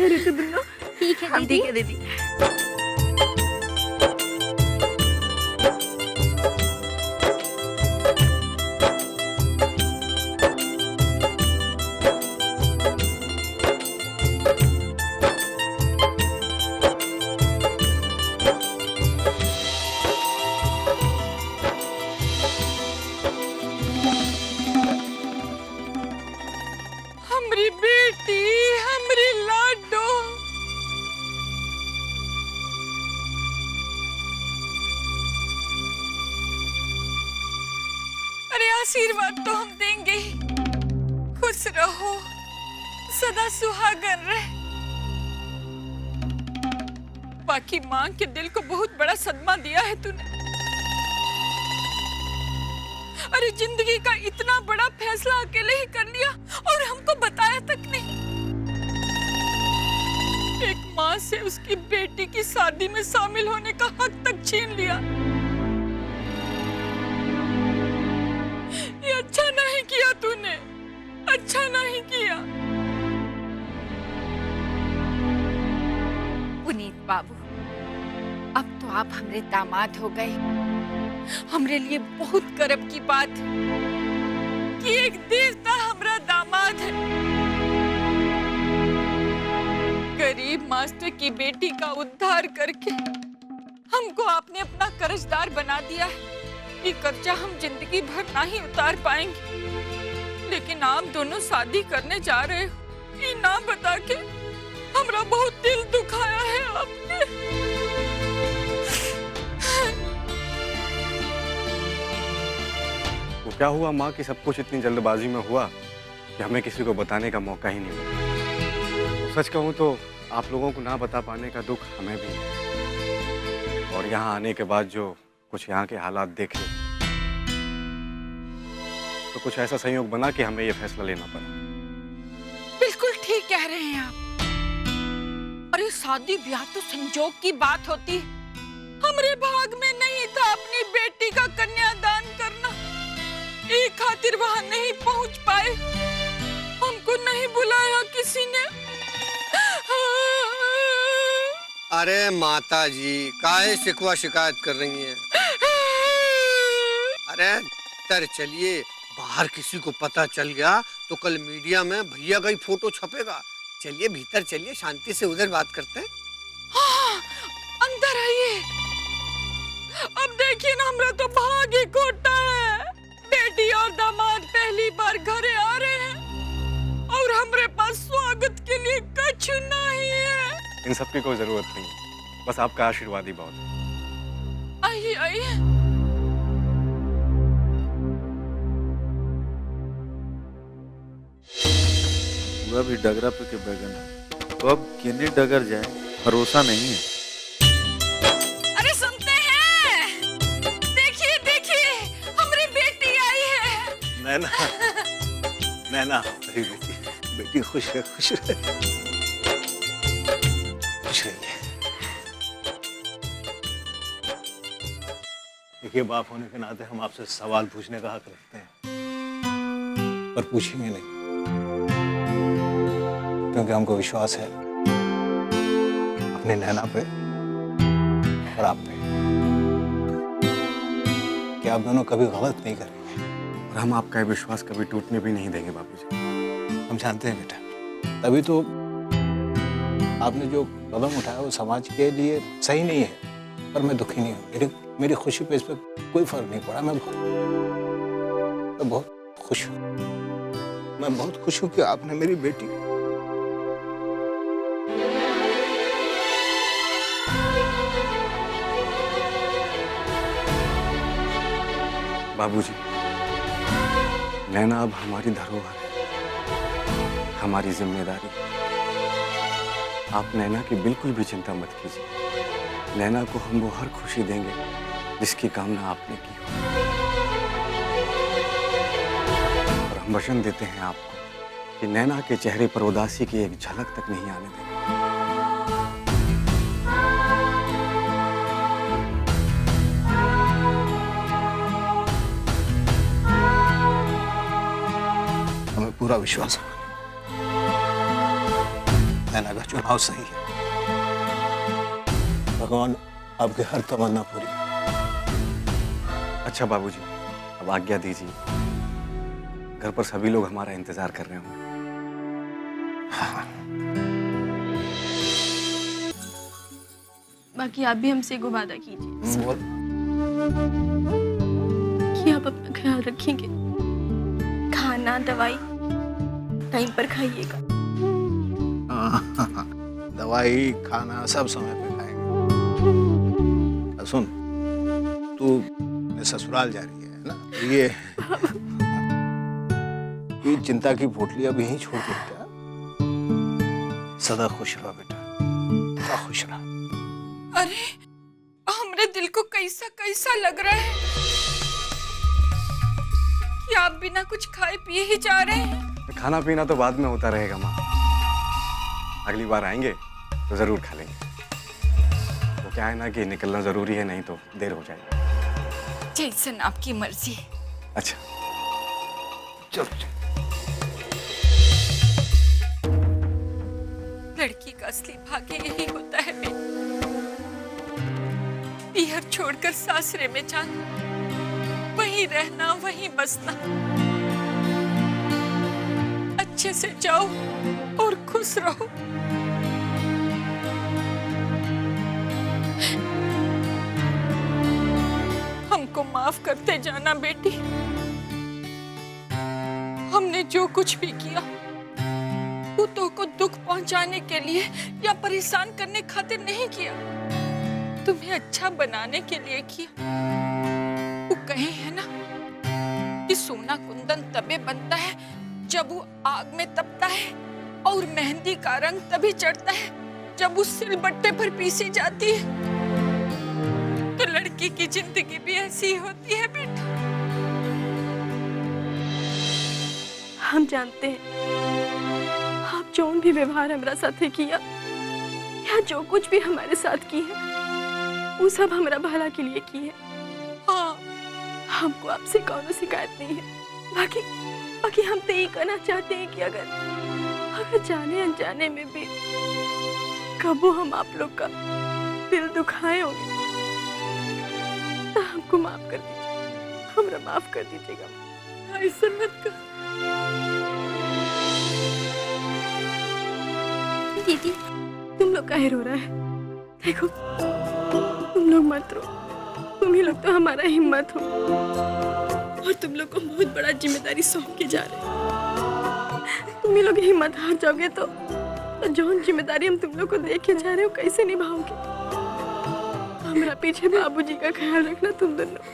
रुको दोनों। ठीक है हाँ, दीदी। ठीक है दीदी। हमरी बेटी, हमरी लाडो। अरे आशीर्वाद तो हम देंगे ही। खुश रहो, सदा सुहागन रहे। बाकी माँ के दिल को बहुत बड़ा सदमा दिया है तूने। अरे जिंदगी का इतना बड़ा फैसला अकेले ही कर लिया और हमको बताया तक नहीं। एक माँ से उसकी बेटी की शादी में शामिल होने का हक तक छीन लिया। ये अच्छा नहीं किया तूने, अच्छा नहीं किया। पुनीत बाबू, अब तो आप हमरे दामाद हो गए। हमरे लिए बहुत गर्व की बात है कि एक देवता हमरा दामाद है। गरीब मास्टर की बेटी का उद्धार करके हमको आपने अपना कर्जदार बना दिया है। ये कर्जा हम जिंदगी भर ना ही उतार पाएंगे। लेकिन आप दोनों शादी करने जा रहे हो, ये ना बता के हमरा बहुत दिल दुखाया है आपने। वो क्या हुआ माँ कि सब कुछ इतनी जल्दबाजी में हुआ कि हमें किसी को बताने का मौका ही नहीं मिला। सच कहूँ तो आप लोगों को ना बता पाने का दुख हमें भी है। और यहाँ आने के बाद जो कुछ यहाँ के हालात देखे तो कुछ ऐसा संयोग बना कि हमें ये फैसला लेना पड़ा। बिल्कुल ठीक कह रहे हैं आप। अरे शादी ब्याह तो संजोग की बात होती है। हमरे भाग में नहीं था अपनी बेटी का कन्यादान करना। एक खातिर वहां नहीं पहुंच पाए। हमको नहीं बुलाया किसी ने। अरे माता जी, काहे शिकवा शिकायत कर रही हैं? अरे तर चलिए, बाहर किसी को पता चल गया तो कल मीडिया में भैया का ही फोटो छपेगा। चलिए भीतर चलिए, शांति से उधर बात करते हैं। हाँ, अंदर आइए। अब देखिए ना, हमरा तो भाग्य कोटा है। बेटी और दामाद पहली बार घरे आ रहे हैं और हमरे पास स्वागत के लिए कुछ नहीं है। इन सब की कोई जरूरत नहीं, बस आपका आशीर्वाद ही बहुत है। आइए आइए। पूरा भी डगरा पे के बैगन है, तो अब किन्नी डगर जाए भरोसा नहीं है। अरे सुनते हैं, देखिए देखिए, हमारी बेटी आई है। नैना, नैना, अरे बेटी, बेटी खुश है, खुश है, खुश रहिए। देखिए, बाप होने के नाते हम आपसे सवाल पूछने का हक रखते हैं, पर पूछेंगे नहीं, क्योंकि हमको विश्वास है अपने नैना पे और आप पे कि आप दोनों कभी गलत नहीं करेंगे। और हम आपका ये विश्वास कभी टूटने भी नहीं देंगे बापूजी। हम जानते हैं बेटा, तभी तो आपने जो कदम उठाया वो समाज के लिए सही नहीं है, पर मैं दुखी नहीं हूँ। मेरी खुशी पे इस पर कोई फर्क नहीं पड़ा। मैं बहुत खुश हूँ। मैं बहुत खुश हूँ कि आपने मेरी बेटी बाबूजी, नैना अब हमारी धरोहर है, हमारी जिम्मेदारी। आप नैना की बिल्कुल भी चिंता मत कीजिए। नैना को हम वो हर खुशी देंगे जिसकी कामना आपने की हो। और हम वचन देते हैं आपको कि नैना के चेहरे पर उदासी की एक झलक तक नहीं आने देंगे। हमें पूरा विश्वास है। नैना का चुनाव सही है। भगवान आपकी हर तमन्ना पूरी करे। अच्छा बाबूजी, अब आज्ञा दीजिए। घर पर सभी लोग हमारा इंतजार कर रहे होंगे। बाकी आप भी हमसे एक वादा कीजिए बोल। कि आप अपना ख्याल रखेंगे, खाना दवाई टाइम पर खाइएगा। दवाई खाना सब समय पे खाएंगे। सुन, तू अपने ससुराल जा रही है ना, ये चिंता की पोटली अब यहीं छोड़ के क्या। सदा खुश रहो बेटा, सदा खुश रहो। अरे हमरे दिल को कैसा कैसा लग रहा है कि आप बिना कुछ खाए पिए ही जा रहे हैं। खाना पीना तो बाद में होता रहेगा माँ, अगली बार आएंगे तो जरूर खा लेंगे। वो क्या है ना कि निकलना जरूरी है, नहीं तो देर हो जाएगी। जैसन आपकी मर्जी। अच्छा चलो। लड़की का असली भाग्य यही होता है बेटी, पीहर छोड़कर सासरे में जाना, वहीं रहना, वहीं बसना। अच्छे से जाओ और खुश रहो। हमको माफ करते जाना बेटी। हमने जो कुछ भी किया वो तो को दुख पहुंचाने के लिए या परेशान करने खातिर नहीं किया, तुम्हें अच्छा बनाने के लिए किया। वो कहे है ना कि सोना कुंदन तबे बनता है जब वो आग में तपता है, और मेहंदी का रंग तभी चढ़ता है जब वो सिलबट्टे पर पीसी जाती है। तो लड़की की जिंदगी भी ऐसी ही होती है बेटा। हम जानते हैं आप जो भी व्यवहार हमारा साथे किया या जो कुछ भी हमारे साथ की है वो सब हमारा भला के लिए की है। हाँ, हमको आपसे कौनो शिकायत नहीं है। बाकी हम तो ये कहना चाहते हैं कि अगर जाने अनजाने में भी कबो हम आप लोग का दिल दुखाए होंगे तो हमको माफ कर दीजिए, हमरा माफ कर दीजिएगा। ऐसा मत कर। दीदी तुम लोग काहे रो रहा है? देखो तुम लोग मत रो, तुम ही लोग तो हमारा हिम्मत हो और तुम लोग को बहुत बड़ा जिम्मेदारी सौंप के जा रहे हो। तुम ही लोग हिम्मत हार जाओगे तो जौन जिम्मेदारी हम तुम लोग को दे के जा रहे हो कैसे निभाओगे? हमारा पीछे बाबूजी का ख्याल रखना तुम दोनों,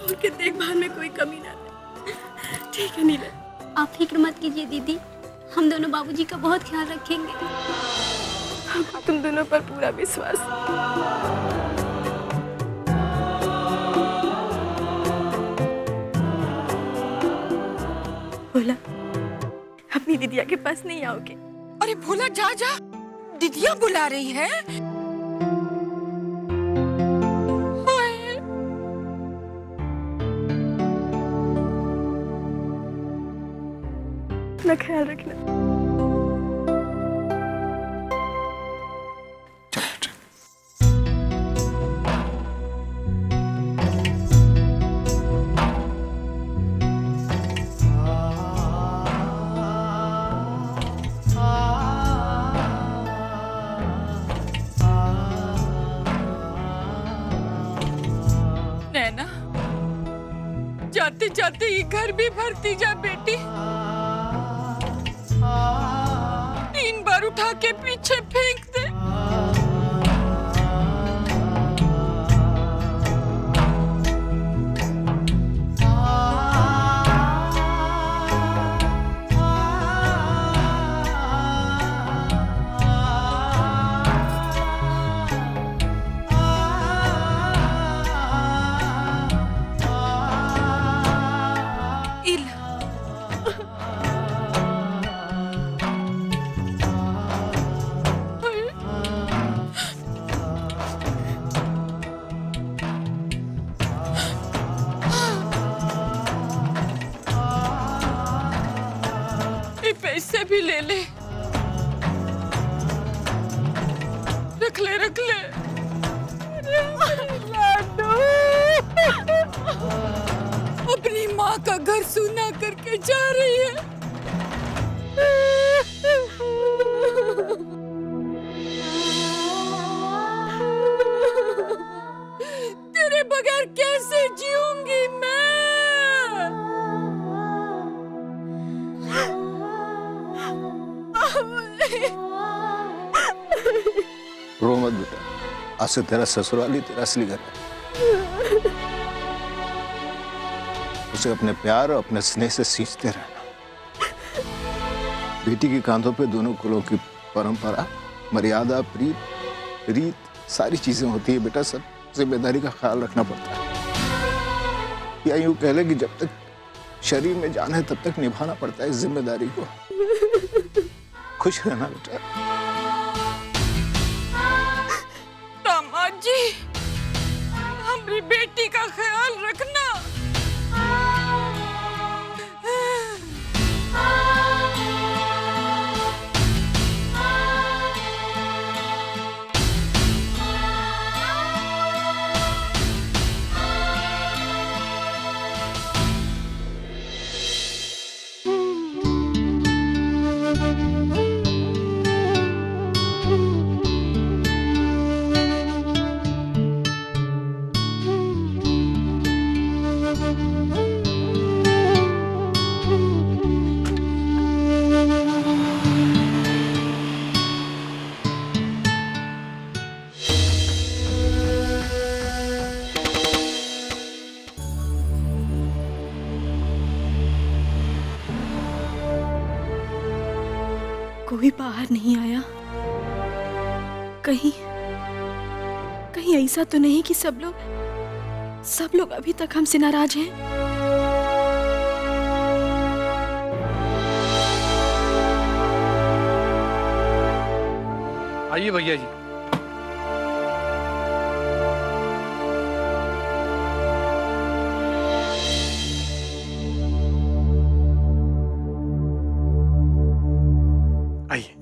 उनके देखभाल में कोई कमी ना रहे। ठीक है नीला? आप फिक्र मत कीजिए दीदी, हम दोनों बाबूजी का बहुत ख्याल रखेंगे। हमको तुम दोनों पर पूरा विश्वास है। भोला, अपनी दीदिया के पास नहीं आओगे? अरे भोला जा जा, दीदिया बुला रही है। हाय। अपना ख्याल रखना। नैना, जाते जाते ये घर भी भरती जा बेटी। 3 बार उठा के पीछे फेंक दे। पैसे भी ले ले। रख ले। लाडो अपनी माँ का घर सूना करके जा रही है। तेरे बगैर कैसे जीऊंगी मैं? रो मत बेटा, आज से तेरा ससुराल ही तेरा असली घर है। उसे अपने प्यार और अपने स्नेह से सींचते रहना। बेटी के कांधों पे दोनों कुलों की परंपरा, मर्यादा, प्रीत, रीत सारी चीजें होती है बेटा। सब जिम्मेदारी का ख्याल रखना पड़ता है। या यूं कह ले कि जब तक शरीर में जान है तब तक निभाना पड़ता है इस जिम्मेदारी को। खुश रहना बेटा। दामाद जी, हमारी बेटी का ख्याल रखना। कोई बाहर नहीं आया। कहीं कहीं ऐसा तो नहीं कि सब लोग अभी तक हमसे नाराज हैं? आइए भैया जी। आइए।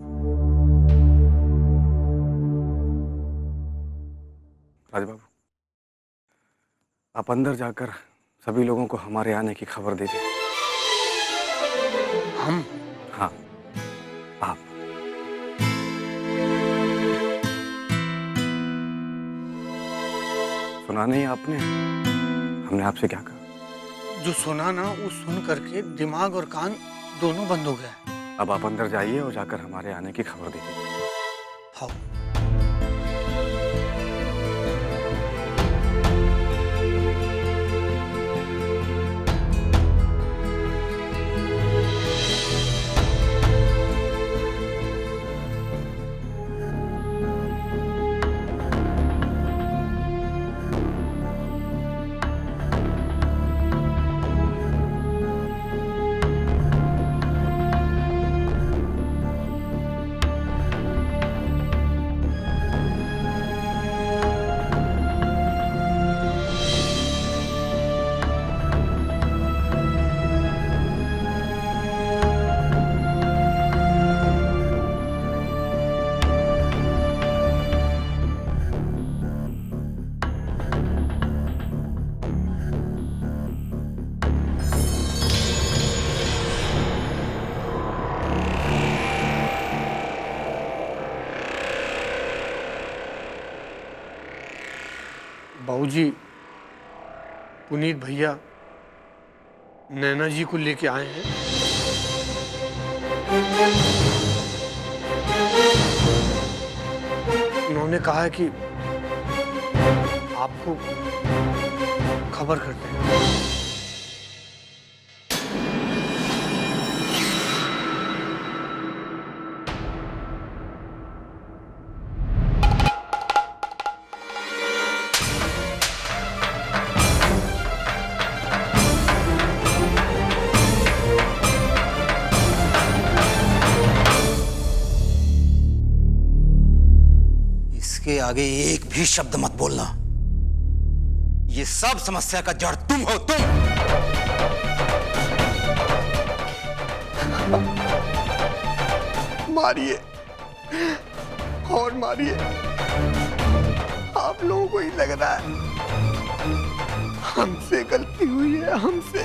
राज बाबू, आप अंदर जाकर सभी लोगों को हमारे आने की खबर दे दीजिए। हम? हाँ, आप। सुना नहीं आपने? हमने आपसे क्या कहा? जो सुना ना, वो सुन करके दिमाग और कान दोनों बंद हो गया। अब आप अंदर जाइए और जाकर हमारे आने की खबर दीजिए। हाँ। बाबूजी, पुनीत भैया नैना जी को लेके आए हैं। उन्होंने कहा है कि आपको खबर करते हैं। इसके आगे एक भी शब्द मत बोलना। ये सब समस्या का जड़ तुम हो, तुम। मारिए, और मारिए। आप लोगों को ही लग रहा है हमसे गलती हुई है, हमसे।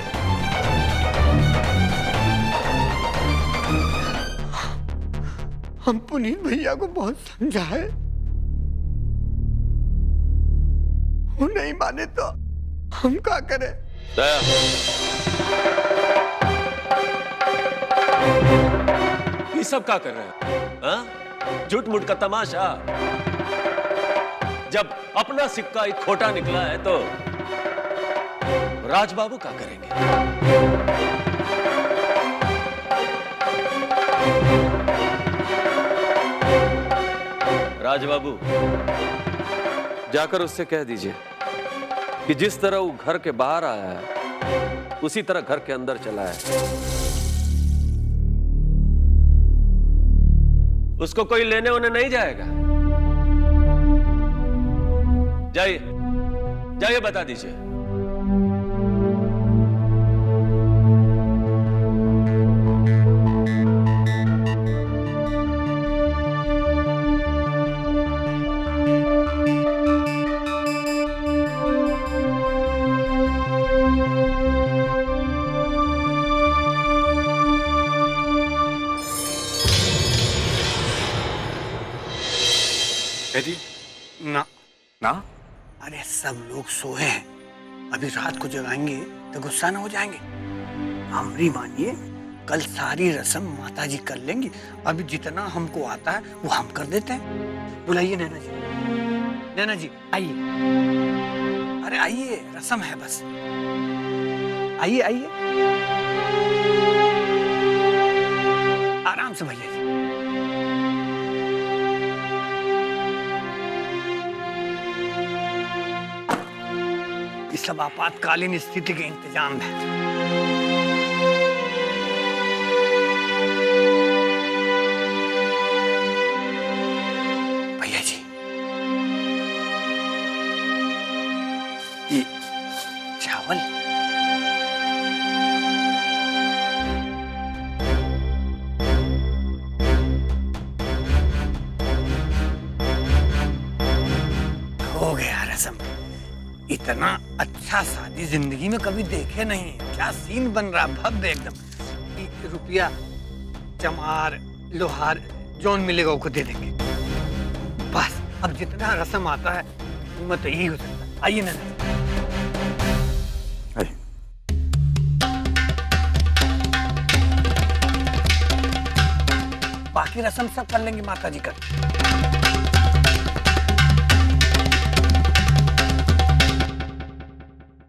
हम पुनीत भैया को बहुत समझाए, वो नहीं माने तो हम क्या करें? ये सब क्या कर रहे हैं? हाँ? झूठ मूठ का तमाशा। जब अपना सिक्का ही खोटा निकला है तो राजबाबू क्या करेंगे? राजबाबू, जाकर उससे कह दीजिए कि जिस तरह वो घर के बाहर आया है उसी तरह घर के अंदर चला है। उसको कोई लेने उन्हें नहीं जाएगा। जाइए जाइए, बता दीजिए। बेटी ना ना, अरे सब लोग सोए हैं, अभी रात को जगाएंगे तो गुस्सा न हो जाएंगे। हमारी मानिए, कल सारी रस्म माता जी कर लेंगी। अभी जितना हमको आता है वो हम कर देते हैं। बुलाइए नैना जी। नैना जी आइए, अरे आइए, रस्म है बस। आइए आइए, आराम से भैया जी। ये सब आपातकालीन स्थिति के इंतजाम है। भैया जी, ये चावल हो गया रस्म। इतना अच्छा शादी जिंदगी में कभी देखे नहीं। क्या सीन बन रहा, भव्य एकदम। रुपया, चमार, लोहार जौन मिलेगा उसको दे देंगे। बस अब जितना रस्म आता है उनमें तो यही हो सकता है। आइए ना। बाकी रस्म सब कर लेंगे माता जी का।